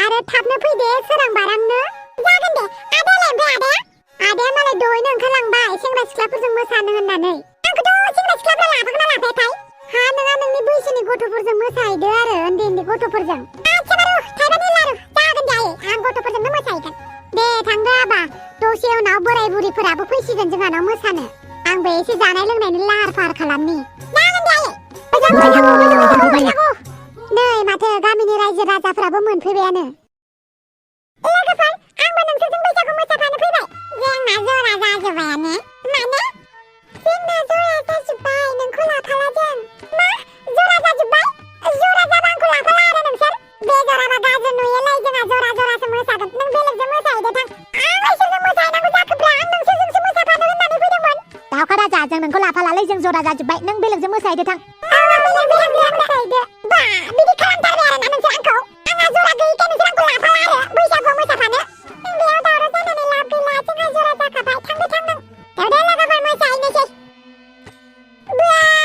आरो थाबनो फैदे सोरां बारांनो जागोन दे आदायालाय ओमफ्राय आदाया मालाय दहायनो ओंखारलांबाय सेंग्रा सिख्लाफोरजों मोसानो होननानै आंखौथ' सेंग्रा सिख्लाफ्रा लाफागोन ना लाफायाथाय हा नोङा नोंनि बैसोनि गथ'फोरजों मोसाहैदो आरो उन्दै गथ'फोरजों आच्छा बारु थाइबानि लारु जागोन दे आयै आं गथ'फोरजोंनो मोसाहैगोन दे थांदो आबा दसे उनाव बोराय बुरिफोराबो फैसिगोन जोंहानाव मोसानो आंबो एसे जानाय लोंनायनि लाहार फाहार खालामनि जागोन दे आयै नै माथो गामिनि रायजो राजाफोराबो मोनफैबायानो लोगोफोर आंबो नोंसोरजों बैसागु मोसाफानो फैबाय जोंना जरा जाजोब्बायानो माने जोंना जरा जाजोब्बाय नोंखौ लाफाला जों मा जरा जाजोब्बाय जरा जाबा आंखौ लाफाला आरो नोंसोर बेजराबा गाज्रि नुयोलै जोंहा जरा जरासो मोसागोन नों बेलेगजों मोसाहैदो थां आं इसोरजों मोसाहैनांगौ जाखोब्रा आं नोंसोरजोंसो मोसाफानो होननानै फैदोंमोन दावखा राजा जों नोंखौ लाफालालै जों जरा जाजोब्बाय नों बेलेगजों मोसाहैदो थां बेलेगजों मोसाहैदो बा बिदि खालामथारबाय आरोना नोंसोर आंखौ आंहा जरा गैयिखाय नोंसोर आंखौ लाफाला आरो बैसागुआव मोसाफानो बेयाव दावराव जानानै लाब गैला जोंहा जरा जाखाबाय थांदो थां नों देवदे लोगोफोर मोसाहैनोसै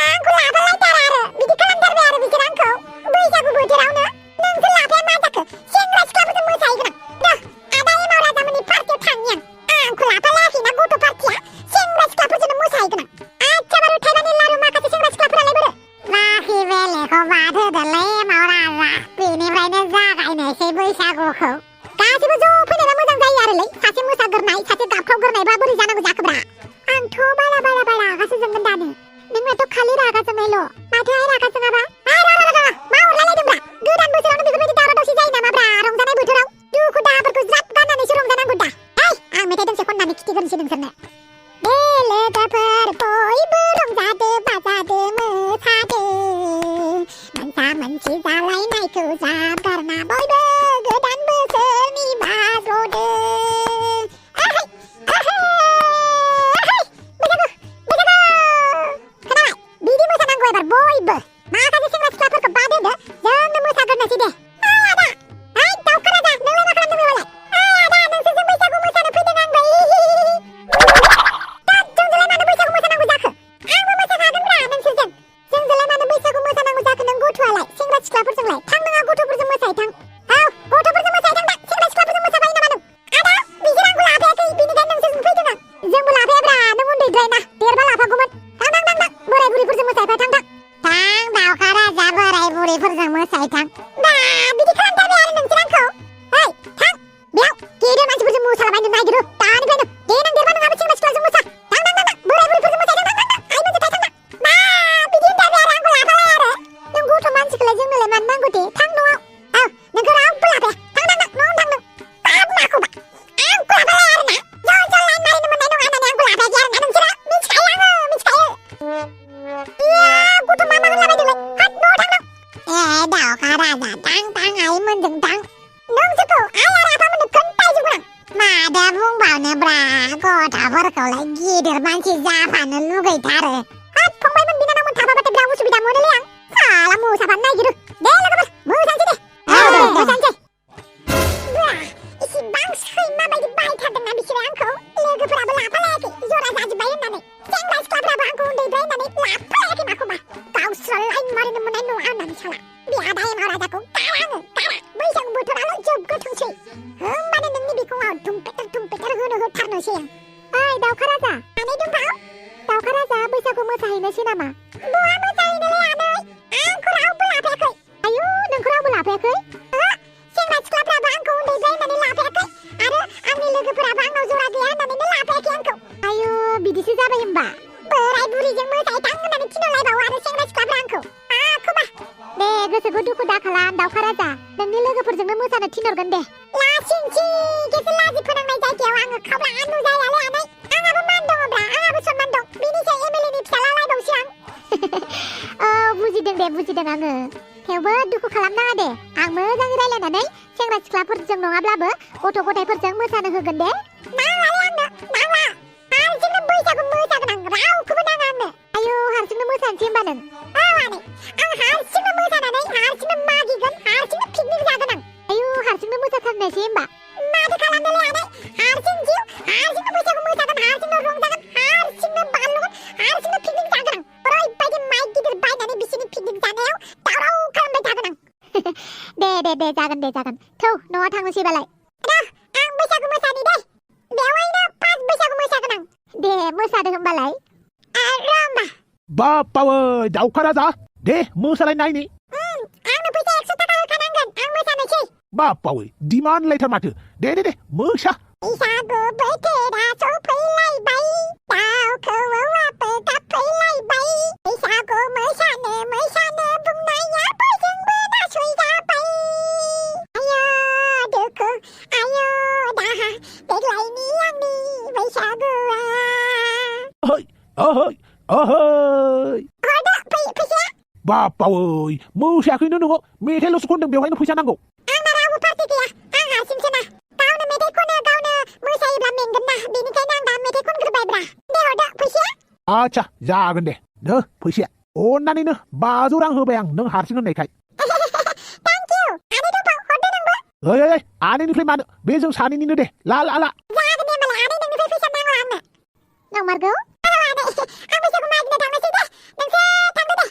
आंखौ लाफालायथारा आरो बिदि खालामथारबाय आरो बिसोर आंखौ बैसागु बोथोरावनो नोंसोर लाफाया मा जाखो सेंग्रा सिख्लाफोरजों मोसाहैगोन आं आदा एमाव राजामोननि पार्टियाव थांनि आंखौ लाफालायाखैना गथ' पार्टिया सेंग्रा सिख्लाफोरजोंनो मोसाहैगोन आं आच्छा बारु थाइबानि लारु माखासे सेंग्रा सिख्लाफोरालाय बोरो लाखि बेलेखौ बाद होदोलै एमाव राजा बेनिफ्रायनो जागायनोसै बैसागुखौ गासिबो ज' फैनायबा मोजां जायो आरोलै सासे मोसागोरनाय सासे गाबख्रावगोरनायबा बोरै जानांगौ जाखोब्रा आंथ' बारा रागासो जोंगोन दानो नोंनाथ' खालि रागा जोंनायल' माथोहाय रागा जोङाबा मा हरलायलायदोंब्रा गोदान बोसोरावनो बेफोरबायदि दावराव दावसि जायो नामाब्रा रंजानाय बोथोराव दुखु दाहाफोरखौ ज्राब गारनानैसो रंजानांगौ दा आं मेथाइ दोंसे खननानै खिथिगोरनोसै नोंसोरनो दे लोगोफोर बयबो रंजादो बाजादो मोसादो मोनसा मोनसि जालायनायखौ ज्राब गारना बयबो गोदान बोसोरनि बाज्ल'दो बिदि मोसानांगौ एबार बयबो माखासे सेंग्रा सिख्लाफोरखौ बाद होदो जोंनो मोसागोरनोसै दे आदा ओइ दावखा राजा नोंलाय मा खालामदों बेयावलाय आदा नोंसोरजों बैसागु मोसानो फैदों आंबो जोंजोंलाय मानो बैसागु मोसानांगौ जाखो आंबो मोसाखागोनब्रा नोंसोरजों जोंजोंलाय मानो बैसागु मोसानांगौ जाखो नों गथ'आलाय सेंग्रा सिख्लाफोरजोंलाय थां नोङा गथ'फोरजों मोसाहै थां औ गथ'फोरजों मोसाहै थां दा सेंग्रा सिख्लाफोरजों मोसाबाय नामा नों आदा बिसोर आंखौ लाफायाखै बिनिखायनो नोंसोरजों फैदों आं जोंबो लाफायाब्रा नों उन्दैद्राय ना देरबा लाफागौमोन थां बोराय बुरैफोरजों मोसाहैफा थां दावखा राजा बोराय बुरैफोरजों मोसाहै थां बा बिदि खालामथारबाय आरो नोंसोर आंखौ ओइ थां बेयाव गेदेर मानसिफोरजों मोसालाबायनो नागिरो दानिफ्रायनो देनां देरबा नोंहाबो सेंग्रा सिख्लाजों मोसा थां बोराय बुरैफोरजों मोसाहै थां आइ मोनजों थां बा बिदि होनथारबाय आरो आंखौ लाफालाय आरो नों गथ' मानसिखौलाय जोंनोलाय मानो नांगौ दे थां न'आव औ नोंखौ रावबो लाफाया थां न'आवनो थां नों बाब माखौबा आंखौ लाफालाय आरो ना ज' लाइन मारिनो मोननाय नङा होननानै आंखौ लाफायाखै आरो ना नोंसोरो मिथिखायो आङो मिथिखायो गथ' मा होनलाबायदोंलाय हाथ न'आव थां दावखा राजा थां आइ मोनजों थां नोंसोरखौ आइ आरो आफामोननो खोन्थाजोबगोन आं मादा बुंबावनोब्रा गथ'फोरखौलाय गिदिर मानसि जाफानो लुगैथारो हाथ फंबायमोन बिनानावमोन थाफाबाथाय बिराद उसुबिदा मोनोलै आं साला मोसाफानो नागिरो दे लोगोफोर मोसानोसै दे मोसानोसै इसिबां सैमा बायदि बायथारदोंना बिसोरो आंखौ लोगोफोराबो लाफालायाखै जरा जाजोब्बाय होननानै सेंग्रा सिख्लाफ्राबो आंखौ उन्दैद्राय होननानै लाफालायाखै माखौबा गावस्रा लाइन मारिनो मोननाय नङा होननानै साला बे आदा एमाव राजाखौ गारा बैसागु बोथोराल' जोबग्रोथोंसै होमबानो नोंनि बिखुङाव धुमपेटार होनो होथारनोसै आं ओइ दावखा राजा आनै दुमफाव दावखा राजा बैसागु मोसाहैनोसै नामा बहा मोसाहैनोलै आनै आंखौ रावबो लाफायाखै आयु नोंखौ रावबो लाफायाखै सेंग्रा सिख्लाफ्राबो आंखौ उन्दैद्राय होननानै लाफायाखै आरो आंनि लोगोफोराबो आंनाव जरा गैया होननानैनो लाफायाखै आंखौ आयु बिदिसो जाबाय होमबा बोराय बुरैजों मोसाहै थां होननानै थिनहरलायबावो आरो सेंग्रा सिख्लाफ्रा आंखौ आखुबा दे गोसोखौ दुखु दाखालाम दावखा राजा नोंनि लोगोफोरजोंनो मोसानो थिनहरगोन दे लासिंसि गेसे लाजि फोनांनाय जायगायाव आङो खावला नुजायालै आनै आंहाबो मान दङब्रा आंहाबो सनमान दं बिनिसाय एमएलएनि फिसाला लायबावसै आं बुजिदों आङो थेवबो दुखु खालामनाङा दे आं मोजाङै रायलायनानै सेंग्रा सिख्लाफोरजों नङाब्लाबो गथ' गथायफोरजों मोसानो होगोन दे नांलालै आंनो नांला हारसिंनो बैसागु मोसागोन आं रावखौबो नाङा आंनो आयु हारसिंनो मोसानोसै होमबा नों औ आनै आं हारसिंनो मोसानानै हारसिंनो मागिगोन हारसिंनो पिकनिक जागोन आं आयु हारसिंनो मोसाथारनोसै होमबा माथो खालामदोंलै आनै हारसिं जिउ हारसिंनो बैसागु मोसागोन हारसिंनो रंजागोन हारसिंनो बारलगोन हारसिंनो पिकनिक जागोन आं ओरैबायदि माइक गिदिर बायनानै बिसोरनि पिकनिक जानायाव दावराव खालामबाय थागोन आं दे जागोन थौ न'आव थांनोसै बालाय आं बैसागु मोसानि दे बेवहायनो फास बैसागु मोसागोन आं दे मोसादो होमबालाय र' होमबा बापावै दाउखा राजा दे मोसालाय नायनि आंनो फैसा 100 थाखा होखानांगोन आं मोसानोसै बापावै डिमान्ड लायथार माथो दे मोसा बैसागु बोथोरा सफैलायबाय दाउ खौवौआबो गाबफैलायबाय बैसागु मोसानो बुंनाया बयजोंबो नासयजाबाय आयो दुखु आयो दाहा देग्लायनि आंनि बैसागुआ ओहै हरदो फैसाया बापावै मोसायाखैनो नोङो मेथाइल'सो खनदों बेवहायनो फैसा नांगौ आंना रावबो पार्टि गैया आं हारसिंसो ना गावनो मेथाइ खनो गावनो मोसायोब्ला मेंगोन ना बेनिखायनो आं दा मेथाइ खनग्रोबायब्रा दे हरदो फैसाया आच्छा जागोन दे नो फैसाया अन्नानैनो 500 रां होबाय आं नों हारसिं होननायखाय थेंक इउ आनै दंबाव हरदो नोंबो ओइ आनैनिफ्राय मानो बे जों सानैनिनो दे ला जागोन दे होमबालाय आनै नोंनिफ्राय फैसा नांला आंनो नंमारगौ आनै आं बैसागु मागिनो थांनोसै दे नोंसोर थांदो दे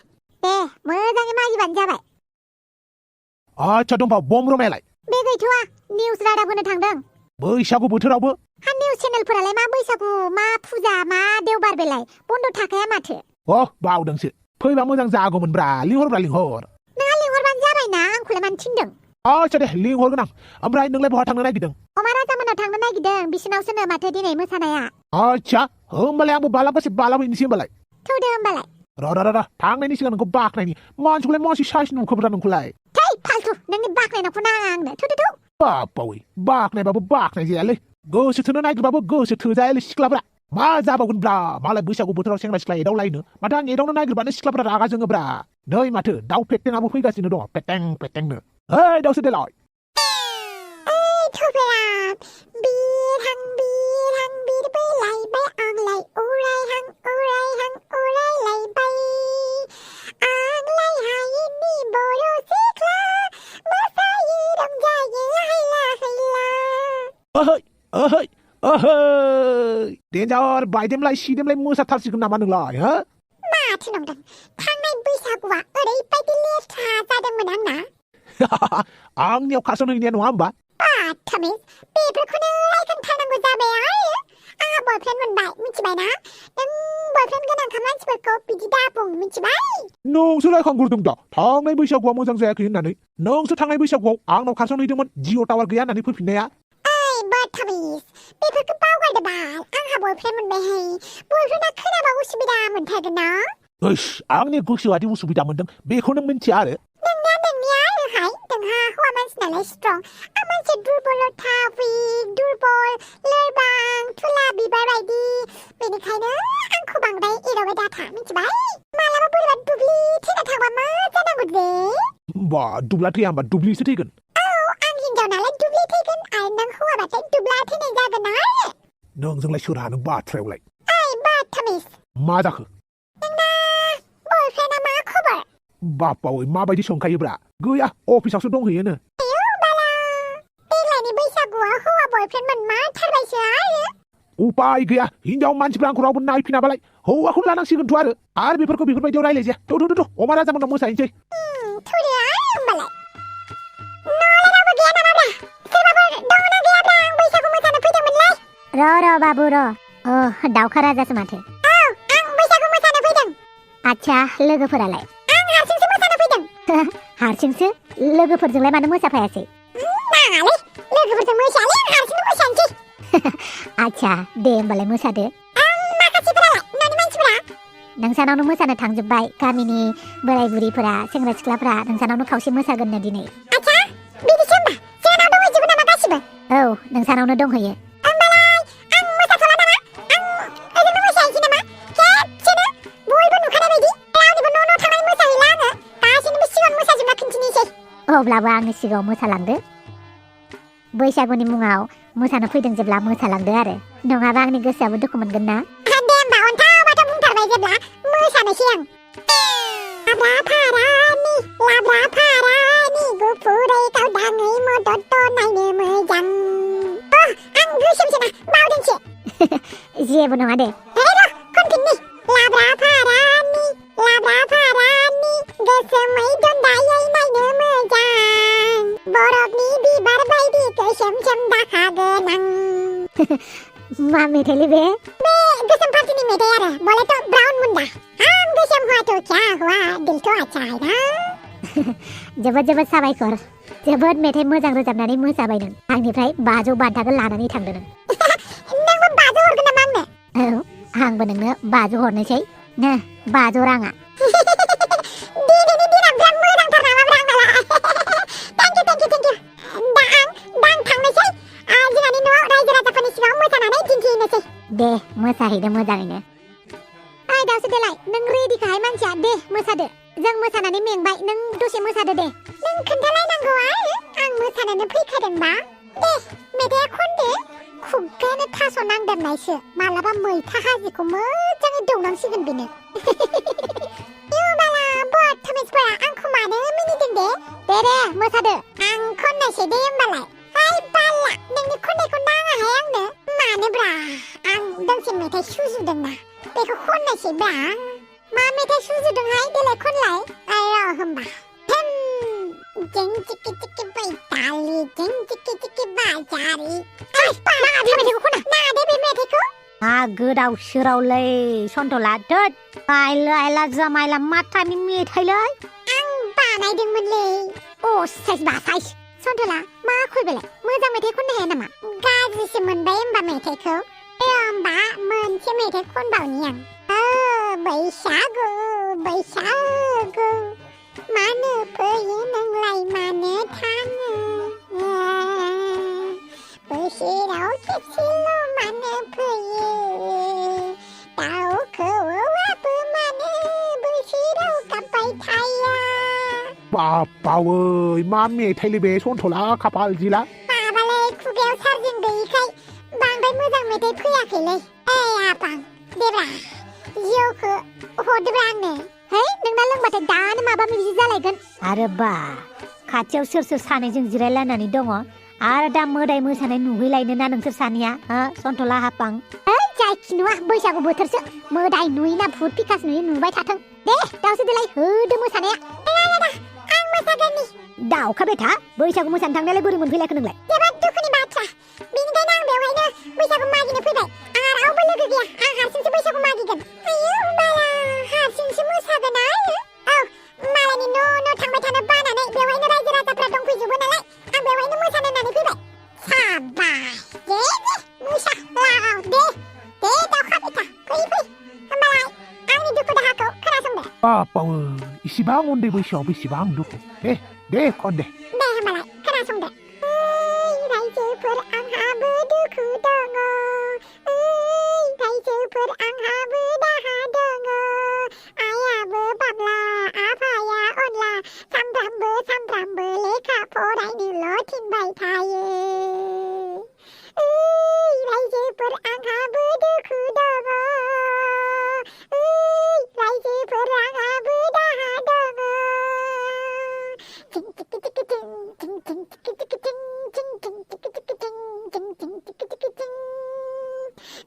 मोजाङै मागिबानो जाबाय आच्छा दंबा बम रमायालाय बे गैथ'वा निउस रादाब होनो थांदों बैसागु बोथोरावबो निउस चेनेलफोरालाय मा बैसागु मा फुजा मा देवबार बेलाय बन्द' थाखाया माथो बावदोंसो फैबा मोजां जागौमोनब्रा लिंहर नोंहा लिंहरबानो जाबायना आंखौलाय मानो थिनदों आच्छा दे लिंहरगोन आं ओमफ्राय नोंलाय बहा थांनो नागिरदों अमा राजामोननाव थांनो नागिरदों बिसिनावसोनो माथो दिनै मोसानाया आच्छा होमबालाय आंबो बालाबैनोसै होमबालाय थौदो होमबालाय र थांनायनि सिगां नोंखौ बाखनायनि मानसिखौलाय मानसि साइस नुखोब्रा नोंखौलाय थै फालतु नोंनि बाखनायनायखौ नाङा आंनो थौ बापावै बाखनायबाबो बाखनाय जायालै गोसो थोनो नागिरबाबो गोसो थोजायालै सिख्लाफ्रा मा जाबावगोनब्रा मालाय बैसागु बोथोराव सेंग्रा सिख्ला एदावलायनो माथो आं एदावनो नागिरबानो सिख्लाफ्रा रागा जोङोब्रा नै माथो दाउ पेटेंआबो फैगासिनो दं पेटेंनो ओइ दाउसो देलाय थुफेराब बिरहां बिरबोलायबाय आंलाय उरायलायबाय आंलाय हायेननि बर' सिख्ला मोसायो रंजायो हायला ओहै देन्जार बायदेमलाय सिदेमलाय मोसाथारसिगोन नामा नोंलाय हो माथो नंदों थांनाय बैसागुआ ओरैबायदि लेथ्रा जादोंमोन आंना आंनियाव खारसन हैनाया नङा होमबा बाथामिज बेफोरखौनो रायखांथारनांगौ जाबाय आरो आंहा बयफ्रेन्ड मोनबाय मिथिबायना नों बयफ्रेन्ड गोनांखा मानसिफोरखौ बिदि दाबुं मिथिबाय नोंसो रायखांग्रोदों दा थांनाय बैसागुआ मोजां जायाखै होननानै नोंसो थांनाय बैसागुआव आंनाव खारसन हैदोंमोन जिअ टावार गैया होननानै फैफिननाया बाथामिज बेफोरखौ बावगारदो बाल आंहा बयफ्रेन्ड मोनबायहाय बयफ्रेन्डा खोनाबा उसुबिदा मोनथारगोन ना आंनि गोसोआदि उसुबिदा मोनदों बेखौ नों मिन्थिया आरो नोंनिया आरोहाय नोंहा हौवा मानसि नालाय स्ट्रं आं मानसि दुरबलथा विक दुरबल लोरबां थुला बिबार बायदि बेनिखायनो आंखौ बांद्राय एदावबाय दाथा मिथिबाय मालाबा बोरैबा दुब्लि थैना थांबा मा जानांगौ दे बा दुब्ला थैया होमबा दुब्लिसो थैगोन आं हिनजाव नालाय दुब्लि थैगोन आरो नों हौवाबाथाय दुब्ला थैनाय जागोन आरो नोंजोंलाय सोर हानो बाथ्रायावलाय बाथामिज मा जाखो नोंना बयफ्रेन्डा मा खबर बापावै माबायदि संखायोब्रा गैया अफिसावसो दंहैयोनो देग्लायनि बैसागुआव हौवा बयफ्रेन्ड मोनमारथारबायसो आरो उपाय गैया हिनजाव मानसिफ्रा आंखौ रावबो नायफिनाबालाय हौवाखौनो लानांसिगोनथ' आरो बेफोरखौ बेफोरबायदियाव रायलायजाया थ' अमा राजामोननाव मोसाहैनोसै थुदो आरो होमबालाय न'आवलाय रावबो गैया नामाब्रा सोरबाफोर दङना गैयाब्रा आं बैसागु मोसानो फैदोंमोनलाय र बाबु दाउखा राजासो माथो आं बैसागु मोसानो फैदों आच्छा लोगोफोरालाय आं हारसिंसो मोसानो फैदों हारसिंसो लोगोफोरजोंलाय मानो मोसाफायासै नाङालै लोगोफोरजों मोसायालै आं हारसिंनो मोसानोसै आच्छा दे होमबालाय मोसादो माखासेफोरालाय न'नि मानसिफोरा नोंसानावनो मोसानो थांजोब्बाय गामिनि बोराय बुरिफोरा सेंग्रा सिख्लाफोरा नोंसानावनो खावसे मोसागोननो दिनै आच्छा बिदिसो होमबा जोंनाव दंहैजोबो नामा गासिबो औ नोंसानावनो दंहैयो होमबालाय आं मोसाथ'ला नामा आं ओरैनो मोसाहैसै नामा खेबसेनो बयबो नुखानाय बायदि रावनिबो न' थांनानै मोसाहैला आङो गासैनिबो सिगाङाव मोसाजोबना खिन्थिनोसै अब्लाबो आंनि सिगाङाव मोसालांदो बैसागुनि मुङाव मोसानो फैदों जेब्ला मोसालांदो आरो नङाबा आंनि गोसोआबो दुखु मोनगोन ना दे होमबा अन्थाव बाथाव बुंथारबाय जेब्ला मोसानोसै आं लाब्राफारानि गुफुरै गावदाङै मदद नायनो मोजां आं गोसोमसोना बावदोंसो जेबो नङा दे खनफिननि लाब्राफारानि गोसोमै दन्दायै नायनो मोजां बरफनि बिबार बायदि गोसोम सोम दाखा गोनां मा मेथाइलै बे बे गोसोम पार्टीनि मेथाइ आरो बोले तो ब्राउन मुंडा हम गोसोम हुआ तो क्या हुआ दिल तो अच्छा है ना जोबोद जोबोद साबायखर जोबोद मेथाइ मोजां रोजाबनानै मोसाबाय नों आंनिफ्राय 500 बान्थाखौ लानानै थांदों नों नोंबो 500 हरगोन नामा आंनो औ आंबो नोंनो 500 हरनोसै नो 500 राङा दिनैनि दिना बिराद मोजांथार नामा ब्रा आंनाला थेंक इउ दा आं थांनोसै जोंहानि न'आव रायजो राजाफोरनि सिगाङाव मोसानानै दिन्थिहैनोसै दे मोसाहैदो मोजाङैनो ओइ दावसो देलाय नों रेडिखाहाय मानसिया दे मोसादो जों मोसानानै मेंबाय नों दसे मोसादो दे नों खोन्थालायनांगौ आं मोसानोनो फैखादोंबा दे मेथाइया खनदो खुगायानो थास' नांदेरनायसो मालाबा मैथा हाजिखौ मोजाङै दौनांसिगोन बेनो इउबाला बदतमिसफोरा आंखौ मानो मिनिदों दे मोसादो आं खननोसै दे होमबालाय हाय बाला नोंनि खननायखौ नाङाहाय आंनो मानोब्रा आं दोंसे मेथाइ सुजुदोंना बेखौ खननोसै ब्रा मा मेथाइ सुजुदोंहाय देलाय खनलाय र' होमबा जों चिकी चिकी बैताली जों चिकी चिकी बाजारी नाङा बे मेथाइखौ खना नाङा दे बे मेथाइखौ गोदाव सोरावलै सन्थला दोद आइला जामाइला मा टाइमनि मेथाइलै आं बानायदोंमोनलै साइस बा साइस सन्थला मा खयबालाय मोजां मेथाइ खननो हाया नामा गाज्रिसो मोनबाय होमबा मेथाइखौ होमबा मोनसे मेथाइ खनबावनि आं बैसागु बैसागु मानो फैयो नोंलाय मानो थाङो बोसोराव खेबसेल' मानो फैयो दाउ खौवौआबो मानो बोसोराव गाबबाय थाया बापावै मा मेथाइलै बे सन्थला खाफाल जिला माबालै खुगायाव सार्जिं गैयिखाय बांद्राय मोजां मेथाइ फैयाखैलै आपां देब्रा जिउखौ हरदोब्रा आंनो है नोंना लोंबाथाय दानो माबा बिदि जालायगोन आरो बा खाथियाव सोर सानैजों जिरायलायनानै दङ आरो दा मोदाय मोसानाय नुहैलायनो ना नोंसोर सानैया सन्थला हापां जायखि नुवा बैसागु बोथोरसो मोदाय नुयोना भुट पिकास नुयो नुबाय थाथों दे दावसो देलाय होदो मोसानाया आं मोसागोननि दावखा बेथा बैसागु मोसानो थांनायालाय बोरै मोनफैलायखो नोंलाय जोबोद दुखुनि बाथ्रा बेनिखायनो आं बेवहायनो बैसागु मागिनो फैबाय आंहा रावबो लोगो गैया आं हारसिंसो बैसागु मागिगोन आयौ बाला हारसिंसो मोसागोन औ मालायनि न' थांबाय थानो बानानै बेवहायनो रायजो राजाफ्रा दंफैजोबो नालाय आं बेवहायनो मोसानो होननानै फैबाय साबाय दे मोसा दे दावखा बेथा फै होमबालाय आंनि दुखु दाहाखौ खोनासंदो बापावै इसिबां उन्दै बैसोआव बेसेबां दुखु दे खन दे होमबालाय खोनासंदो रायजोफोर आंहाबो दुखु दङ रायजोफोर आंहाबो दाहा दङ आइयाबो बाब्ला आफाया अनला सामफ्रामबो लेखा फरायनोल' थिनबाय थायो रायजोफोर आंहाबो दुखु दङ रायजोफोर आंहाबो दाहा दङ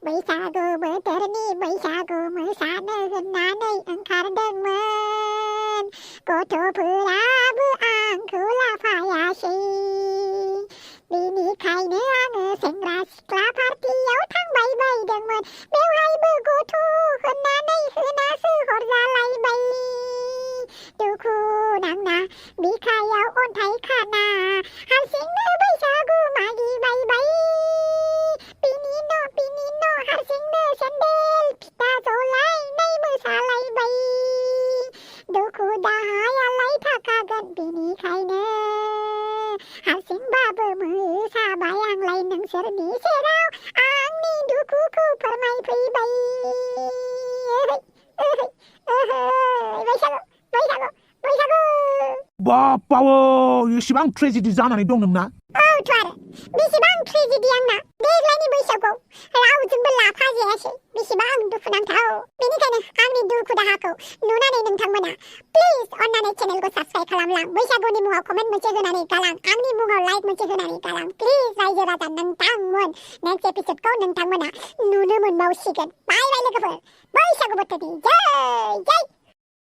बैसागु बोथोरनि बैसागु मोसानो होननानै ओंखारदोंमोन गथ'फोराबो आंखौ लाफायासै बेनिखायनो आङो सेंग्रा सिख्ला पार्टियाव थांबाय बायदोंमोन बेवहायबो गथ' होननानै होनासो हरजालायबाय दुखु नांना बिखायाव अन्थाइ खाना हारसिंनो बैसागु मागिबायबाय बिनि न' हारसिंनो सेन्देल फिथा जलायनाय मोसालायबाय दुखु दाहायालाय थाखागोन बेनिखायनो हारसिंबाबो मोसाबाय आंलाय नोंसोरनि सेराव आंनि दुखुखौ फोरमायफैबाय बैसागु बापावै इसिबां ट्रेजेडि जानानै दं नोंना औथ' आरो बेसेबां ट्रेजेडि आंना देग्लायनि बैसागुआव रावजोंबो लाफाजायासै बेसेबां दुखुनांथाव बेनिखायनो आंनि दुखु दाहाखौ नुनानै नोंथांमोना प्लिज अन्नानै चेनेलखौ साबस्क्राइब खालामलां बैसागुनि मुङाव कमेन्ट मोनसे होनानै गालां आंनि मुङाव लाइक मोनसे होनानै गालां प्लिज रायजो राजा नोंथांमोन नेक्स्ट एपिसोडखौ नोंथांमोना नुनो मोनबावसिगोन बाय लोगोफोर बैसागु बोथोरनि जय